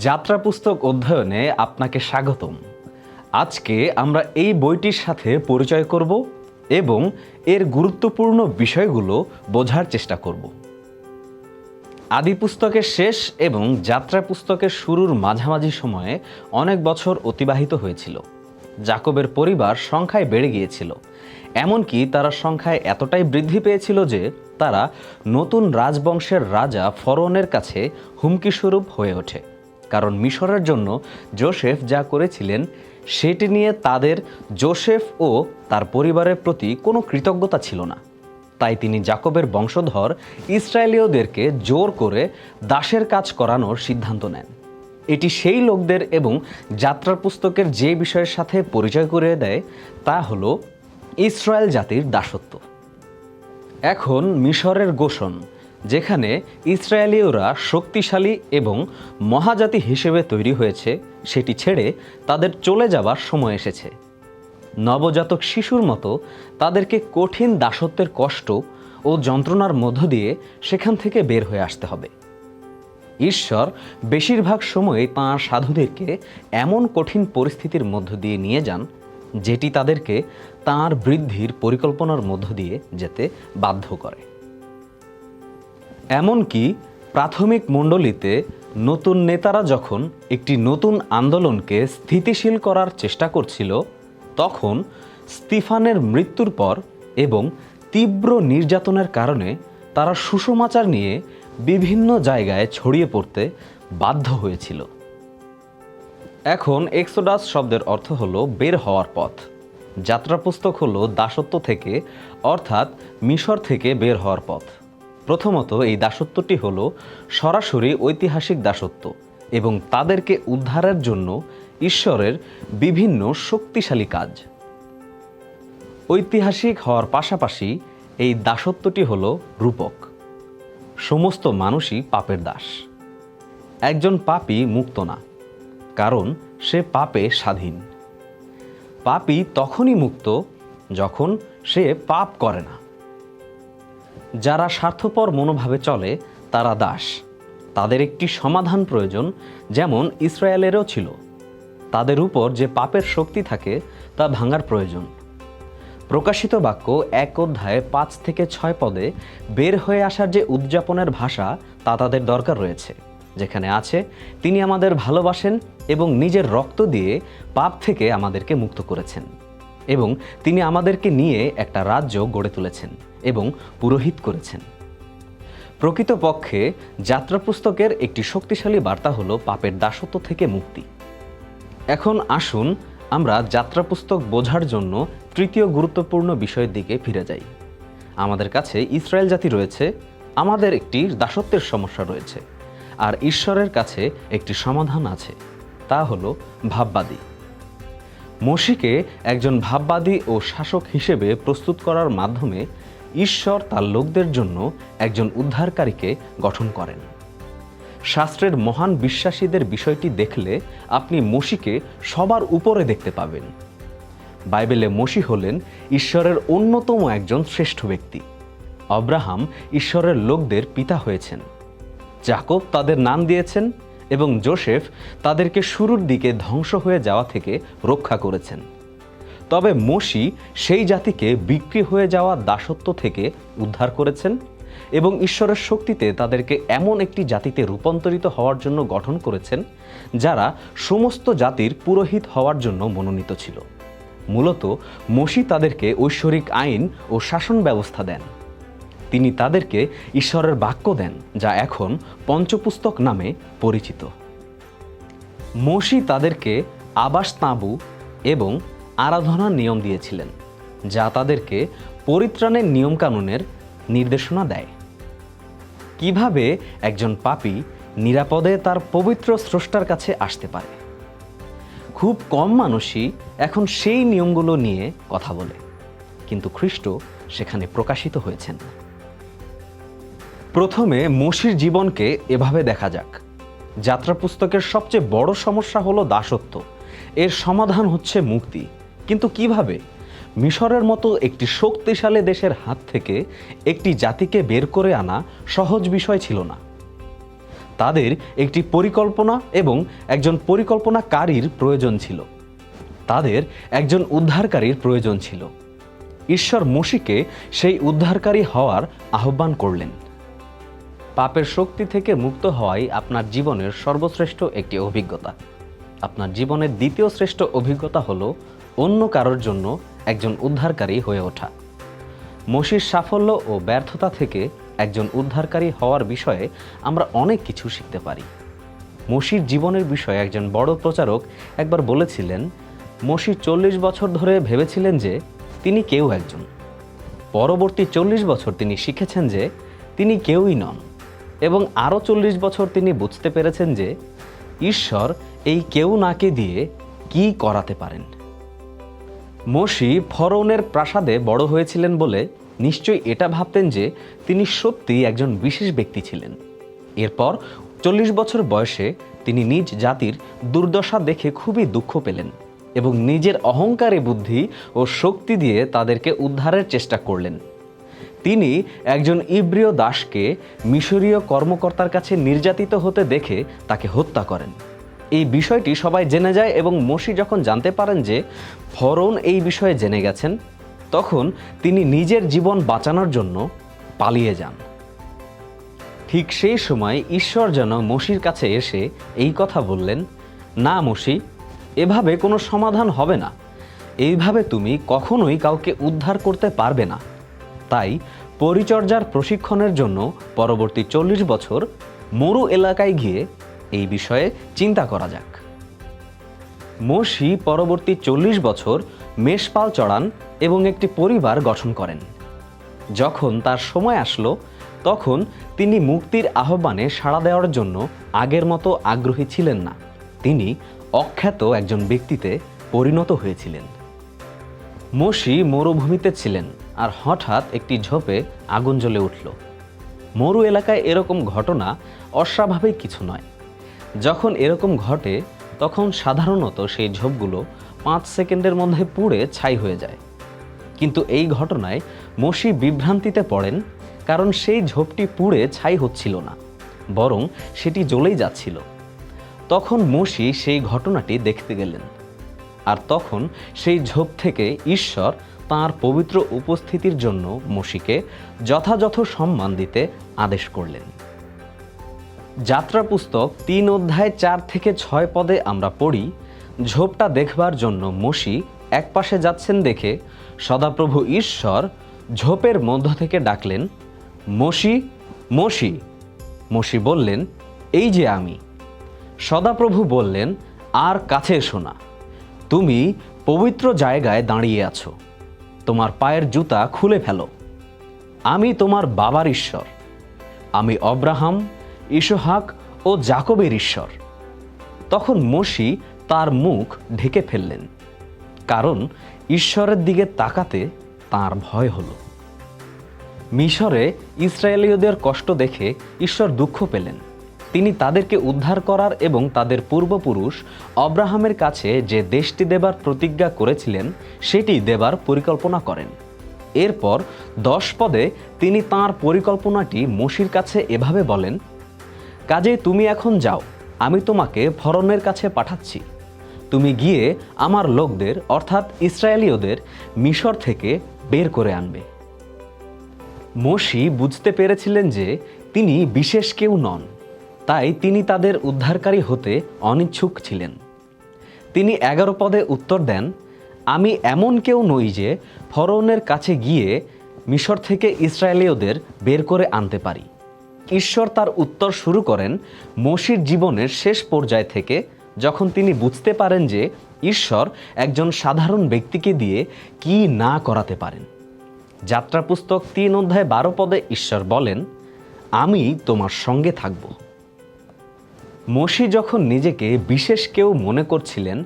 যাত্রা পুস্তক অধ্যয়নে আপনাকে স্বাগতম। আজকে আমরা এই বইটির সাথে পরিচয় করব এবং এর গুরুত্বপূর্ণ বিষয়গুলো বোঝার চেষ্টা করব। আদি পুস্তকের শেষ এবং যাত্রা পুস্তকের শুরুর মাঝামাঝি সময়ে অনেক বছর অতিবাহিত হয়েছিল। যাকবের পরিবার সংখ্যায় বেড়ে গিয়েছিল, এমনকি তারা সংখ্যায় এতটাই বৃদ্ধি পেয়েছিল যে তারা নতুন রাজবংশের রাজা ফরৌনের কাছে হুমকিস্বরূপ হয়ে ওঠে। কারণ মিশরের জন্য যোসেফ যা করেছিলেন সেটি নিয়ে তাদের যোসেফ ও তার পরিবারের প্রতি কোনো কৃতজ্ঞতা ছিল না। তাই তিনি যাকবের বংশধর ইসরায়েলীয়দেরকে জোর করে দাসের কাজ করানোর সিদ্ধান্ত নেন। এটি সেই লোকদের এবং যাত্রার পুস্তকের যে বিষয়ের সাথে পরিচয় করিয়ে দেয় তা হলো ইসরায়েল জাতির দাসত্ব। এখন মিশরের গোশন, যেখানে ইসরায়েলীয়রা শক্তিশালী এবং মহাজাতি হিসেবে তৈরি হয়েছে, সেটি ছেড়ে তাদের চলে যাবার সময় এসেছে। নবজাতক শিশুর মতো তাদেরকে কঠিন দাসত্বের কষ্ট ও যন্ত্রণার মধ্য দিয়ে সেখান থেকে বের হয়ে আসতে হবে। ঈশ্বর বেশিরভাগ সময় তাঁর সাধুদেরকে এমন কঠিন পরিস্থিতির মধ্য দিয়ে নিয়ে যান যেটি তাদেরকে তাঁর বৃদ্ধির পরিকল্পনার মধ্য দিয়ে যেতে বাধ্য করে। এমনকি প্রাথমিক মণ্ডলীতে নতুন নেতারা যখন একটি নতুন আন্দোলনকে স্থিতিশীল করার চেষ্টা করছিল, তখন স্তিফানের মৃত্যুর পর এবং তীব্র নির্যাতনের কারণে তারা সুসমাচার নিয়ে বিভিন্ন জায়গায় ছড়িয়ে পড়তে বাধ্য হয়েছিল। এখন এক্সোডাস শব্দের অর্থ হলো বের হওয়ার পথ। যাত্রা পুস্তক হলো দাসত্ব থেকে, অর্থাৎ মিশর থেকে বের হওয়ার পথ। প্রথমত এই দাসত্বটি হলো সরাসরি ঐতিহাসিক দাসত্ব এবং তাদেরকে উদ্ধারের জন্য ঈশ্বরের বিভিন্ন শক্তিশালী কাজ। ঐতিহাসিক হওয়ার পাশাপাশি এই দাসত্বটি হলো রূপক। সমস্ত মানুষই পাপের দাস। একজন পাপী মুক্ত না, কারণ সে পাপে স্বাধীন। পাপী তখনই মুক্ত যখন সে পাপ করে না। যারা স্বার্থপর মনোভাবে চলে তারা দাস। তাদের একটি সমাধান প্রয়োজন, যেমন ইসরায়েলেরও ছিল। তাদের উপর যে পাপের শক্তি থাকে তা ভাঙার প্রয়োজন। প্রকাশিত বাক্য 1 অধ্যায় 5 থেকে 6 পদে বের হয়ে আসার যে উদযাপনের ভাষা তা তাদের দরকার রয়েছে, যেখানে আছে তিনি আমাদের ভালোবাসেন এবং নিজের রক্ত দিয়ে পাপ থেকে আমাদেরকে মুক্ত করেছেন এবং তিনি আমাদেরকে নিয়ে একটা রাজ্য গড়ে তুলেছেন এবং পুরোহিত করেছেন। প্রকৃতপক্ষে যাত্রা পুস্তকের একটি শক্তিশালী বার্তা হলো পাপের দাসত্ব থেকে মুক্তি। এখন আসুন আমরা যাত্রা পুস্তক বোঝার জন্য তৃতীয় গুরুত্বপূর্ণ বিষয়ের দিকে ফিরে যাই। আমাদের কাছে ইসরায়েল জাতি রয়েছে, আমাদের একটি দাসত্বের সমস্যা রয়েছে, আর ঈশ্বরের কাছে একটি সমাধান আছে, তা হলো ভাববাদী। মসিকে একজন ভাববাদী ও শাসক হিসেবে প্রস্তুত করার মাধ্যমে ঈশ্বর তার লোকদের জন্য একজন উদ্ধারকারীকে গঠন করেন। শাস্ত্রের মহান বিশ্বাসীদের বিষয়টি দেখলে আপনি মসিকে সবার উপরে দেখতে পাবেন। বাইবেলে মসি হলেন ঈশ্বরের অন্যতম একজন শ্রেষ্ঠ ব্যক্তি। আব্রাহাম ঈশ্বরের লোকদের পিতা হয়েছেন, যাকব তাদের নাম দিয়েছেন এবং যোসেফ তাদেরকে শুরুর দিকে ধ্বংস হয়ে যাওয়া থেকে রক্ষা করেছেন। তবে মসি সেই জাতিকে বিক্রি হয়ে যাওয়া দাসত্ব থেকে উদ্ধার করেছেন এবং ঈশ্বরের শক্তিতে তাদেরকে এমন একটি জাতিতে রূপান্তরিত হওয়ার জন্য গঠন করেছেন যারা সমস্ত জাতির পুরোহিত হওয়ার জন্য মনোনীত ছিল। মূলত মসি তাদেরকে ঐশ্বরিক আইন ও শাসন ব্যবস্থা দেন। তিনি তাদেরকে ঈশ্বরের বাক্য দেন, যা এখন পঞ্চপুস্তক নামে পরিচিত। মসি তাদেরকে আবাস তাঁবু এবং আরাধনার নিয়ম দিয়েছিলেন, যা তাদেরকে পরিত্রাণের নিয়মকানুনের নির্দেশনা দেয়। কিভাবে একজন পাপী নিরাপদে তার পবিত্র স্রষ্টার কাছে আসতে পারে। খুব কম মানুষই এখন সেই নিয়মগুলো নিয়ে কথা বলে, কিন্তু খ্রিস্ট সেখানে প্রকাশিত হয়েছেন। প্রথমে মসির জীবনকে এভাবে দেখা যাক। যাত্রা পুস্তকের সবচেয়ে বড় সমস্যা হলো দাসত্ব। এর সমাধান হচ্ছে মুক্তি, কিন্তু কিভাবে? মিশরের মতো একটি শক্তিশালী দেশের হাত থেকে একটি জাতিকে বের করে আনা সহজ বিষয় ছিল না। তাদের একটি পরিকল্পনা এবং একজন পরিকল্পনাকারীর প্রয়োজন ছিল। তাদের একজন উদ্ধারকারীর প্রয়োজন ছিল। ঈশ্বর মোশিকে সেই উদ্ধারকারী হওয়ার আহ্বান করলেন। পাপের শক্তি থেকে মুক্ত হওয়াই আপনার জীবনের সর্বশ্রেষ্ঠ একটি অভিজ্ঞতা। আপনার জীবনের দ্বিতীয় শ্রেষ্ঠ অভিজ্ঞতা হলো অন্য কারোর জন্য একজন উদ্ধারকারী হয়ে ওঠা। মোশির সাফল্য ও ব্যর্থতা থেকে একজন উদ্ধারকারী হওয়ার বিষয়ে আমরা অনেক কিছু শিখতে পারি। মোশির জীবনের বিষয়ে একজন বড় প্রচারক একবার বলেছিলেন, মোশি 40 বছর ধরে ভেবেছিলেন যে তিনি কেউ একজন। পরবর্তী 40 বছর তিনি শিখেছেন যে তিনি কেউই নন, এবং আরও 40 বছর তিনি বুঝতে পেরেছেন যে ঈশ্বর এই কেউ নাকে দিয়ে কি করাতে পারেন। মোশি ফরৌনের প্রাসাদে বড় হয়েছিলেন বলে নিশ্চয়ই এটা ভাবতেন যে তিনি সত্যিই একজন বিশেষ ব্যক্তি ছিলেন। এরপর 40 বছর বয়সে তিনি নিজ জাতির দুর্দশা দেখে খুবই দুঃখ পেলেন এবং নিজের অহংকারী বুদ্ধি ও শক্তি দিয়ে তাদেরকে উদ্ধারের চেষ্টা করলেন। তিনি একজন ইব্রিয় দাসকে মিশরীয় কর্মকর্তার কাছে নির্যাতিত হতে দেখে তাকে হত্যা করেন। এই বিষয়টি সবাই জেনে যায় এবং মোশি যখন জানতে পারেন যে ফরৌন এই বিষয়ে জেনে গেছেন, তখন তিনি নিজের জীবন বাঁচানোর জন্য পালিয়ে যান। ঠিক সেই সময় ঈশ্বর যেন মোশির কাছে এসে এই কথা বললেন, না মোশি, এভাবে কোনো সমাধান হবে না। এইভাবে তুমি কখনোই কাউকে উদ্ধার করতে পারবে না। তাই পরিচর্যার প্রশিক্ষণের জন্য পরবর্তী 40 বছর মরু এলাকায় গিয়ে এই বিষয়ে চিন্তা করা যাক। মোশি পরবর্তী 40 বছর মেষপাল চড়ান এবং একটি পরিবার গঠন করেন। যখন তার সময় আসলো, তখন তিনি মুক্তির আহ্বানে সাড়া দেওয়ার জন্য আগের মতো আগ্রহী ছিলেন না। তিনি অখ্যাত একজন ব্যক্তিতে পরিণত হয়েছিলেন। মোশি মরুভূমিতে ছিলেন আর হঠাৎ একটি ঝোপে আগুন জ্বলে উঠল। মরু এলাকায় এরকম ঘটনা অস্বাভাবিক কিছু নয়। যখন এরকম ঘটে তখন সাধারণত সেই ঝোপগুলো 5 সেকেন্ডের মধ্যে পুড়ে ছাই হয়ে যায়। কিন্তু এই ঘটনায় মোশি বিভ্রান্তিতে পড়েন, কারণ সেই ঝোপটি পুড়ে ছাই হচ্ছিল না, বরং সেটি জ্বলেই যাচ্ছিল। তখন মোশি সেই ঘটনাটি দেখতে গেলেন, আর তখন সেই ঝোপ থেকে ঈশ্বর তাঁর পবিত্র উপস্থিতির জন্য মোশিকে যথাযথ সম্মান দিতে আদেশ করলেন। যাত্রা পুস্তক 3 অধ্যায় 4 থেকে 6 পদে আমরা পড়ি, ঝোপটা দেখবার জন্য মোশি একপাশে যাচ্ছেন দেখে সদাপ্রভু ঈশ্বর ঝোপের মধ্য থেকে ডাকলেন, মোশি, মোশি। মোশি বললেন, এই যে আমি। সদাপ্রভু বললেন, আর কাছে এসো না, তুমি পবিত্র জায়গায় দাঁড়িয়ে আছো, তোমার পায়ের জুতা খুলে ফেলো। আমি তোমার বাবার ঈশ্বর, আমি অব্রাহাম, ইসহাক ও যাকবের ঈশ্বর। তখন মোশি তার মুখ ঢেকে ফেললেন, কারণ ঈশ্বরের দিকে তাকাতে তাঁর ভয় হলো। মিশরে ইসরায়েলীয়দের কষ্ট দেখে ঈশ্বর দুঃখ পেলেন। তিনি তাদেরকে উদ্ধার করার এবং তাদের পূর্বপুরুষ অব্রাহামের কাছে যে দেশটি দেবার প্রতিজ্ঞা করেছিলেন সেটি দেবার পরিকল্পনা করেন। এরপর 10 পদে তিনি তাঁর পরিকল্পনাটি মোশির কাছে এভাবে বলেন, কাজেই তুমি এখন যাও, আমি তোমাকে ফরৌনের কাছে পাঠাচ্ছি। তুমি গিয়ে আমার লোকদের অর্থাৎ ইসরায়েলীয়দের মিশর থেকে বের করে আনবে। মোশি বুঝতে পেরেছিলেন যে তিনি বিশেষ কেউ নন, তাই তিনি তাদের উদ্ধারকারী হতে অনিচ্ছুক ছিলেন। তিনি 11 পদে উত্তর দেন, আমি এমন কেউ নই যে ফরৌনের কাছে গিয়ে মিশর থেকে ইসরায়েলীয়দের বের করে আনতে পারি। ঈশ্বর তার উত্তর শুরু করেন মোশির জীবনের শেষ পর্যায় থেকে, যখন তিনি বুঝতে পারেন যে ঈশ্বর একজন সাধারণ ব্যক্তিকে দিয়ে কি না করাতে পারেন। যাত্রা পুস্তক 3 অধ্যায় 12 পদে ঈশ্বর বলেন, আমি তোমার সঙ্গে থাকব। মোশি যখন নিজেকে বিশেষ কেউ মনে করছিলেন,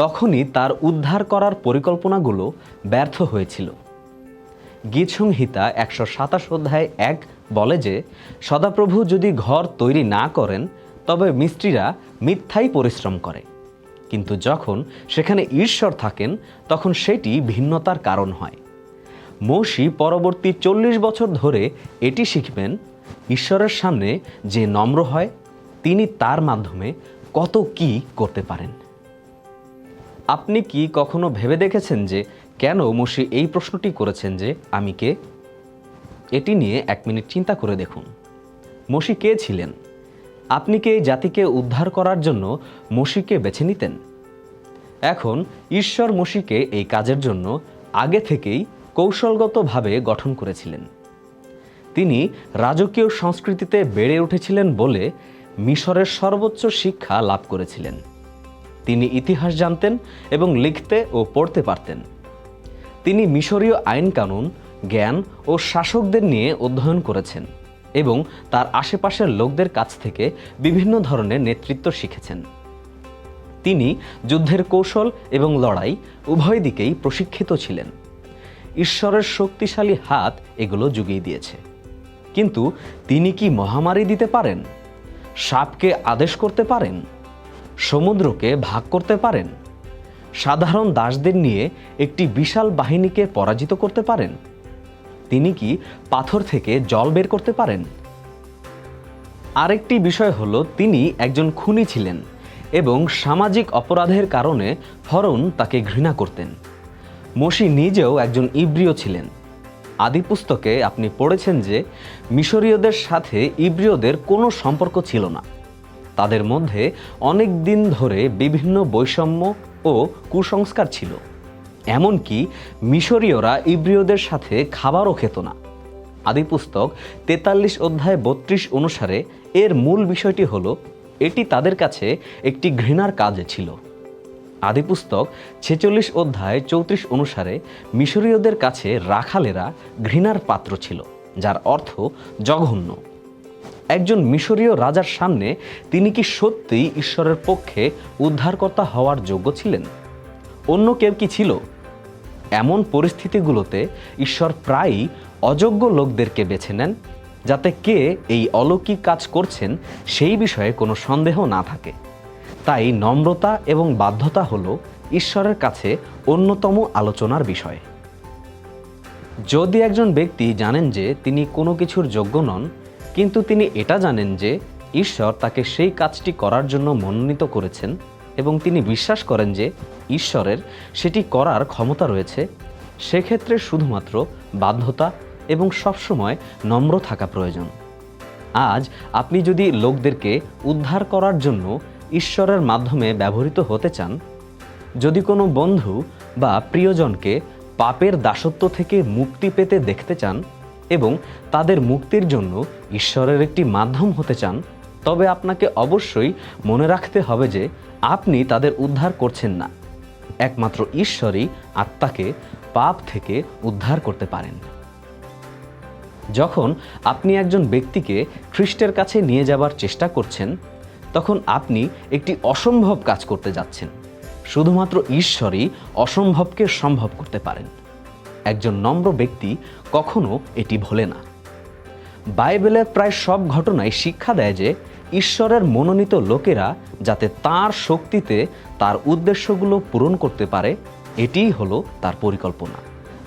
তখনই তার উদ্ধার করার পরিকল্পনাগুলো ব্যর্থ হয়েছিল। গীতসংহিতা 127 অধ্যায় 1 বলে যে সদাপ্রভু যদি ঘর তৈরি না করেন তবে মিস্ত্রিরা মিথ্যাই পরিশ্রম করে, কিন্তু যখন সেখানে ঈশ্বর থাকেন তখন সেটি ভিন্নতার কারণ হয়। মোশি পরবর্তী 40 বছর ধরে এটি শিখবেন, ঈশ্বরের সামনে যে নম্র হয় তিনি তার মাধ্যমে কত কি করতে পারেন। আপনি কি কখনো ভেবে দেখেছেন যে কেন মসি এই প্রশ্নটি করেছেন যে আমি কে? এটি নিয়ে 1 মিনিট চিন্তা করে দেখুন। মসি কে ছিলেন? আপনি কি এই জাতিকে উদ্ধার করার জন্য মসিকে বেছে নিতেন? এখন ঈশ্বর মসিকে এই কাজের জন্য আগে থেকেই কৌশলগতভাবে গঠন করেছিলেন। তিনি রাজকীয় সংস্কৃতিতে বেড়ে উঠেছিলেন বলে মিশরের সর্বোচ্চ শিক্ষা লাভ করেছিলেন। তিনি ইতিহাস জানতেন এবং লিখতে ও পড়তে পারতেন। তিনি মিশরীয় আইন কানুন, জ্ঞান ও শাসকদের নিয়ে অধ্যয়ন করেছেন এবং তার আশেপাশের লোকদের কাছ থেকে বিভিন্ন ধরনের নেতৃত্ব শিখেছেন। তিনি যুদ্ধের কৌশল এবং লড়াই উভয় দিকেই প্রশিক্ষিত ছিলেন। ঈশ্বরের শক্তিশালী হাত এগুলো জুগিয়ে দিয়েছে। কিন্তু তিনি কি মহামারী দিতে পারেন? সাপকে আদেশ করতে পারেন? সমুদ্রকে ভাগ করতে পারেন? সাধারণ দাসদের নিয়ে একটি বিশাল বাহিনীকে পরাজিত করতে পারেন? তিনি কি পাথর থেকে জল বের করতে পারেন? আরেকটি বিষয় হলো তিনি একজন খুনি ছিলেন এবং সামাজিক অপরাধের কারণে ফরৌন তাকে ঘৃণা করতেন। মসি নিজেও একজন ইব্রিয় ছিলেন। আদিপুস্তকে আপনি পড়েছেন যে মিশরীয়দের সাথে ইব্রিয়দের কোনো সম্পর্ক ছিল না। তাদের মধ্যে অনেক দিন ধরে বিভিন্ন বৈষম্য ও কুসংস্কার ছিল। এমনকি মিশরীয়রা ইব্রিয়দের সাথে খাবারও খেত না। আদিপুস্তক 43 অধ্যায় 32 অনুসারে এর মূল বিষয়টি হলো এটি তাদের কাছে একটি ঘৃণার কাজ ছিল। আদিপুস্তক 46 অধ্যায় 34 অনুসারে মিশরীয়দের কাছে রাখালেরা ঘৃণার পাত্র ছিল, যার অর্থ জঘন্য। একজন মিশরীয় রাজার সামনে তিনি কি সত্যিই ঈশ্বরের পক্ষে উদ্ধারকর্তা হওয়ার যোগ্য ছিলেন? অন্য কেউ কি ছিল? এমন পরিস্থিতিগুলোতে ঈশ্বর প্রায়ই অযোগ্য লোকদেরকে বেছে নেন, যাতে কে এই অলৌকিক কাজ করছেন সেই বিষয়ে কোনো সন্দেহ না থাকে। তাই নম্রতা এবং বাধ্যতা হলো ঈশ্বরের কাছে অন্যতম আলোচনার বিষয়। যদি একজন ব্যক্তি জানেন যে তিনি কোনো কিছুর যোগ্য নন, কিন্তু তিনি এটা জানেন যে ঈশ্বর তাকে সেই কাজটি করার জন্য মনোনীত করেছেন এবং তিনি বিশ্বাস করেন যে ঈশ্বরের সেটি করার ক্ষমতা রয়েছে, সেক্ষেত্রে শুধুমাত্র বাধ্যতা এবং সবসময় নম্র থাকা প্রয়োজন। আজ আপনি যদি লোকদেরকে উদ্ধার করার জন্য ঈশ্বরের মাধ্যমে ব্যবহৃত হতে চান, যদি কোনো বন্ধু বা প্রিয়জনকে পাপের দাসত্ব থেকে মুক্তি পেতে দেখতে চান এবং তাদের মুক্তির জন্য ঈশ্বরের একটি মাধ্যম হতে চান, তবে আপনাকে অবশ্যই মনে রাখতে হবে যে আপনি তাদের উদ্ধার করছেন না। একমাত্র ঈশ্বরই আত্মাকে পাপ থেকে উদ্ধার করতে পারেন। যখন আপনি একজন ব্যক্তিকে খ্রিস্টের কাছে নিয়ে যাবার চেষ্টা করছেন, তখন আপনি একটি অসম্ভব কাজ করতে যাচ্ছেন। শুধুমাত্র ঈশ্বরই অসম্ভবকে সম্ভব করতে পারেন। একজন নম্র ব্যক্তি কখনো এটি ভোলে না। বাইবেলের প্রায় সব ঘটনাই শিক্ষা দেয় যে ঈশ্বরের মনোনীত লোকেরা যাতে তাঁর শক্তিতে তার উদ্দেশ্যগুলো পূরণ করতে পারে, এটিই হলো তার পরিকল্পনা।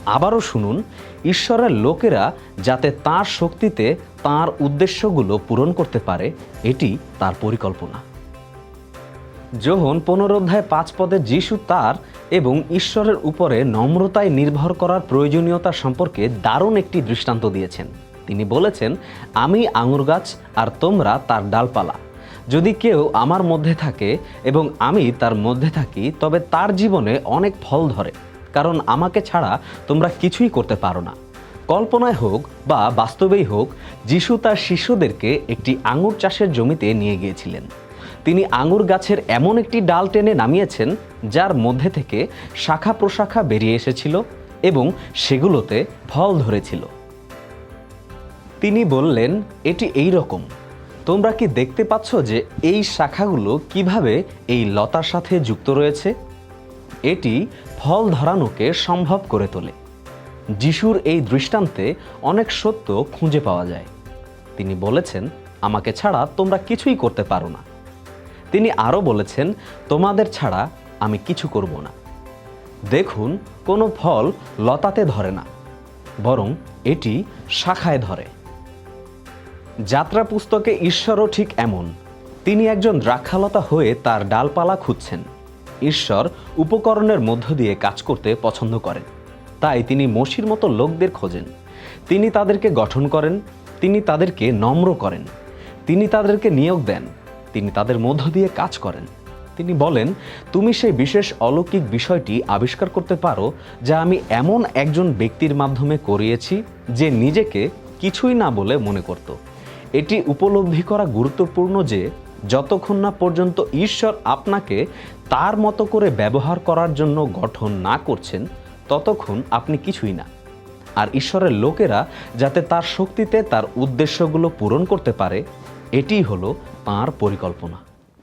আবারও শুনুন, ঈশ্বরের লোকেরা যাতে তাঁর শক্তিতে তাঁর উদ্দেশ্যগুলো পূরণ করতে পারে, এটি তার পরিকল্পনা। যোহন 15 অধ্যায় 5 পদে যিশু তার এবং ঈশ্বরের উপরে নম্রতায় নির্ভর করার প্রয়োজনীয়তা সম্পর্কে দারুণ একটি দৃষ্টান্ত দিয়েছেন। তিনি বলেছেন, আমি আঙুর গাছ আর তোমরা তার ডালপালা। যদি কেউ আমার মধ্যে থাকে এবং আমি তার মধ্যে থাকি, তবে তার জীবনে অনেক ফল ধরে, কারণ আমাকে ছাড়া তোমরা কিছুই করতে পারো না। কল্পনায় হোক বা বাস্তবেই হোক, যিশু তার শিষ্যদেরকে একটি আঙুর চাষের জমিতে নিয়ে গিয়েছিলেন। তিনি আঙুর গাছের এমন একটি ডাল টেনে নামিয়েছেন যার মধ্যে থেকে শাখা প্রশাখা বেরিয়ে এসেছিল এবং সেগুলোতে ফল ধরেছিল। তিনি বললেন, এটি এই রকম। তোমরা কি দেখতে পাচ্ছ যে এই শাখাগুলো কিভাবে এই লতার সাথে যুক্ত রয়েছে? এটি ফল ধরানোকে সম্ভব করে তোলে। যিশুর এই দৃষ্টান্তে অনেক সত্য খুঁজে পাওয়া যায়। তিনি বলেছেন, আমাকে ছাড়া তোমরা কিছুই করতে পারো না। তিনি আরও বলেছেন, তোমাদের ছাড়া আমি কিছু করব না। দেখুন, কোনো ফল লতাতে ধরে না, বরং এটি শাখায় ধরে। যাত্রা পুস্তকে ঈশ্বরও ঠিক এমন। তিনি একজন দ্রাক্ষালতা হয়ে তার ডালপালা খুঁজছেন। ঈশ্বর উপকরণের মধ্য দিয়ে কাজ করতে পছন্দ করেন, তাই তিনি মোশির মতো লোকদের খোঁজেন। তিনি তাদেরকে গঠন করেন, তিনি তাদেরকে নম্র করেন, তিনি তাদেরকে নিয়োগ দেন, তিনি তাদের মধ্য দিয়ে কাজ করেন। তিনি বলেন, তুমি সেই বিশেষ অলৌকিক বিষয়টি আবিষ্কার করতে পারো যা আমি এমন একজন ব্যক্তির মাধ্যমে করিয়েছি যে নিজেকে কিছুই না বলে মনে করত। এটি উপলব্ধি করা গুরুত্বপূর্ণ যে যতক্ষণ না পর্যন্ত ঈশ্বর আপনাকে তার মতো করে ব্যবহার করার জন্য গঠন না করছেন, ততক্ষণ আপনি কিছুই না। আর ঈশ্বরের লোকেরা যাতে তার শক্তিতে তার উদ্দেশ্যগুলো পূরণ করতে পারে, এটিই হলো তাঁর পরিকল্পনা।